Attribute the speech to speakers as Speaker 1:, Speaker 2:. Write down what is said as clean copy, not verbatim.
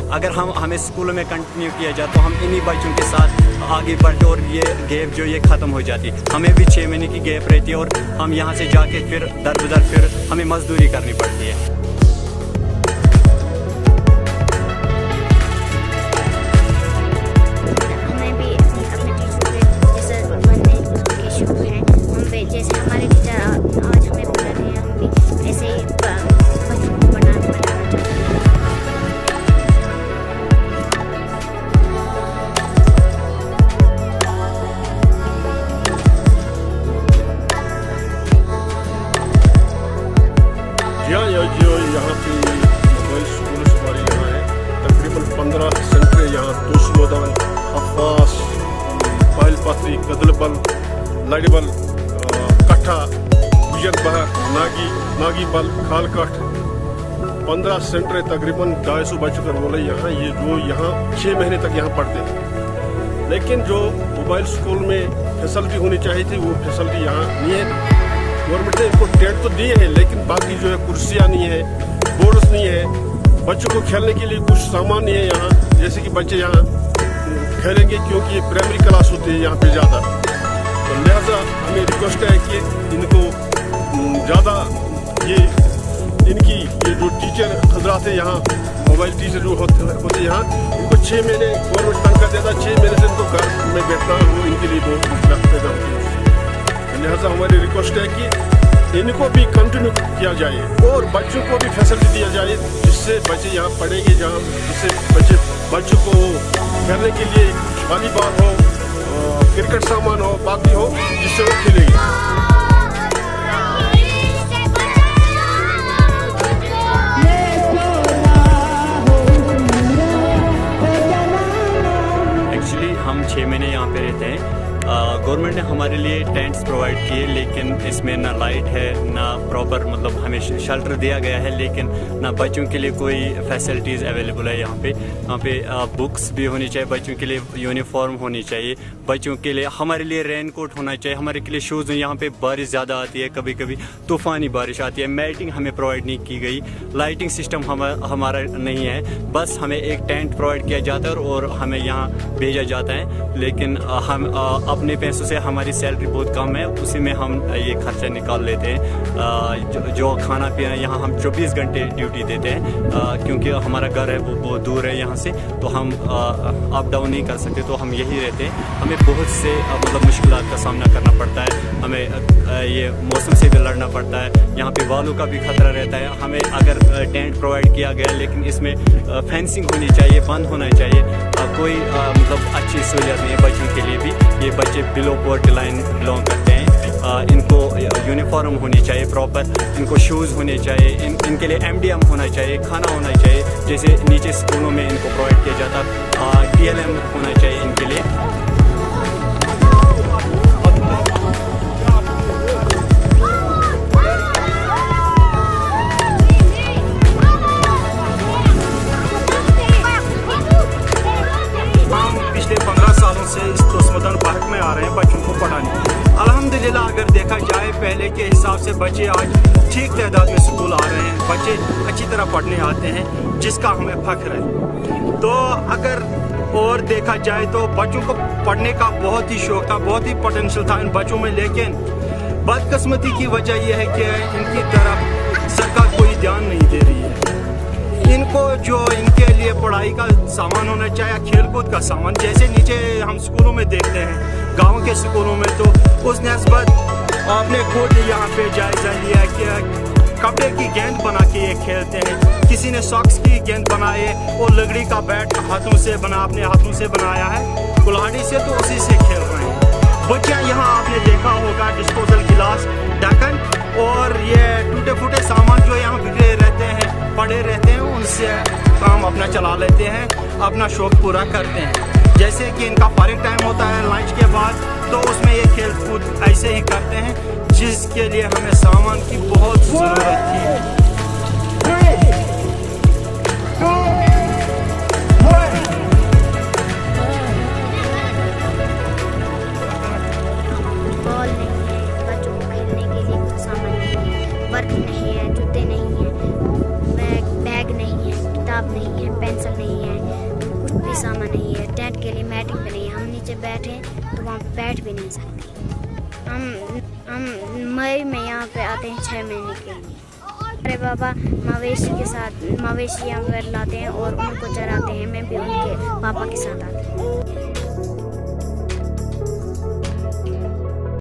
Speaker 1: अगर हमें स्कूलों में कंटिन्यू किया जाए तो हम इन्हीं बच्चों के साथ आगे बढ़ते और ये गैप जो ये ख़त्म हो जाती। हमें भी 6 महीने की गैप रहती है और हम यहाँ से जाके फिर दर बदर फिर हमें मजदूरी करनी पड़ती है।
Speaker 2: जो यहाँ पे मोबाइल स्कूल हमारे यहाँ है, तकरीबन 15 सेंटर यहाँ दोसमोदान, हफास, पायल पात्री, कदलबल, लड़बल, कट्ठा, गुजर बहर, नागी बल, खालकट, 15 सेंटर तकरीबन 250 बच्चों का रोल है यहाँ। ये जो यहाँ 6 महीने तक यहाँ पढ़ते हैं, लेकिन जो मोबाइल स्कूल में फैसिलिटी होनी चाहिए थी वो फैसिलिटी यहाँ नहीं है। गवर्नमेंट ने इनको टेंट तो दिए हैं, लेकिन बाकी जो है कुर्सियाँ नहीं है, बोर्ड्स नहीं है, बच्चों को खेलने के लिए कुछ सामान नहीं है यहाँ, जैसे कि बच्चे यहाँ खेलेंगे, क्योंकि ये प्राइमरी क्लास होती है यहाँ पे ज़्यादा। तो लिहाजा हमें रिक्वेस्ट है कि इनको ज़्यादा इनकी जो टीचर हजरात है यहाँ, मोबाइल टीचर जो होते यहाँ, उनको 6 महीने गवर्नमेंट तनख्वाह देता, 6 महीने से इनको घर में बैठना वो इनके लिए बहुत मुश्किल पैदा होती है। लिहाजा हमारी रिक्वेस्ट है कि इनको भी कंटिन्यू किया जाए और बच्चों को भी फैसिलिटी दिया जाए, जिससे बच्चे यहाँ पढ़ेंगे, जहाँ जिससे बच्चों को खेलने के लिए वॉलीबॉल हो, क्रिकेट सामान हो, बाकी हो, जिससे वो खेलेंगे।
Speaker 1: हम 6 महीने यहाँ पे रहते हैं। गवर्नमेंट ने हमारे लिए टेंट्स प्रोवाइड किए, लेकिन इसमें ना लाइट है, ना प्रॉपर मतलब हमें शेल्टर दिया गया है, लेकिन ना बच्चों के लिए कोई फैसिलिटीज़ अवेलेबल है। यहाँ पे बुक्स भी होनी चाहिए, बच्चों के लिए यूनिफॉर्म होनी चाहिए, बच्चों के लिए हमारे लिए रेन कोट होना चाहिए, हमारे के लिए शूज़। यहाँ पे बारिश ज़्यादा आती है, कभी कभी तूफ़ानी बारिश आती है, मैटिंग हमें प्रोवाइड नहीं की गई, लाइटिंग सिस्टम हमारा नहीं है, बस हमें एक टेंट प्रोवाइड किया जाता है और हमें यहाँ भेजा जाता है। लेकिन हम अपने पैसों से, हमारी सैलरी बहुत कम है, उसी में हम ये खर्चा निकाल लेते हैं। जो खाना पीना यहाँ हम 24 घंटे ड्यूटी देते हैं, क्योंकि हमारा घर है वो बहुत दूर है यहाँ से, तो हम अप डाउन नहीं कर सकते, तो हम यही रहते हैं। हमें बहुत से मतलब मुश्किलात का सामना करना पड़ता है, हमें ये मौसम से भी लड़ना पड़ता है, यहाँ पे वालों का भी खतरा रहता है। हमें अगर टेंट प्रोवाइड किया गया, लेकिन इसमें फेंसिंग होनी चाहिए, बंद होना चाहिए, कोई मतलब अच्छी सहूलियत नहीं है बच्चों के लिए भी। ये बच्चे बिलो पॉवर्टी लाइन बिलोंग करते हैं, इनको यूनिफॉर्म होनी चाहिए प्रॉपर, इनको शूज़ होने चाहिए, इनके लिए MDM होना चाहिए, खाना होना चाहिए, जैसे नीचे स्कूलों में इनको प्रोवाइड किया जाता, TLM होना चाहिए इनके लिए।
Speaker 3: इस दोसमोदान पार्क में आ रहे हैं बच्चों को पढ़ाने। अल्हम्दुलिल्लाह अगर देखा जाए पहले के हिसाब से बच्चे आज ठीक तादाद में स्कूल आ रहे हैं, बच्चे अच्छी तरह पढ़ने आते हैं, जिसका हमें फख्र है। तो अगर और देखा जाए तो बच्चों को पढ़ने का बहुत ही शौक था, बहुत ही पोटेंशियल था इन बच्चों में, लेकिन बदकिस्मती की वजह यह है कि इनकी तरफ सरकार कोई ध्यान नहीं दे रही है। इनको जो इनके लिए पढ़ाई का सामान होना चाहिए, खेलकूद का सामान, जैसे नीचे हम स्कूलों में देखते हैं, गाँव के स्कूलों में, तो उस निस्बत आपने खुद यहाँ पे जायजा लिया कि कपड़े की गेंद बना के ये खेलते हैं, किसी ने सॉक्स की गेंद बनाए और लकड़ी का बैट हाथों से अपने हाथों से बनाया है, कुल्हाड़ी से, तो उसी से खेल रहे हैं। बच्चियाँ यहाँ आपने देखा होगा डिस्पोजल गिलास, ढक्कन और ये टूटे फूटे सामान जो यहाँ बिखरे रहते हैं, पड़े रहते हैं, उनसे काम अपना चला लेते हैं, अपना शौक पूरा करते हैं। जैसे कि इनका फारिग टाइम होता है लंच के बाद, तो उसमें ये खेल कूद ऐसे ही करते हैं, जिसके लिए हमें सामान की बहुत ज़रूरत थी।
Speaker 4: बॉल नहीं है, बच्चों को खेलने के लिए कुछ सामान नहीं है, वर्क बैठे तो वहाँ पे बैठ भी नहीं सकते। हम मई में यहाँ पे आते हैं 6 महीने के लिए। अरे बाबा मवेशी के साथ मवेशी यहाँ पर लाते हैं और उनको चराते हैं। मैं भी उनके पापा के साथ आती हूँ।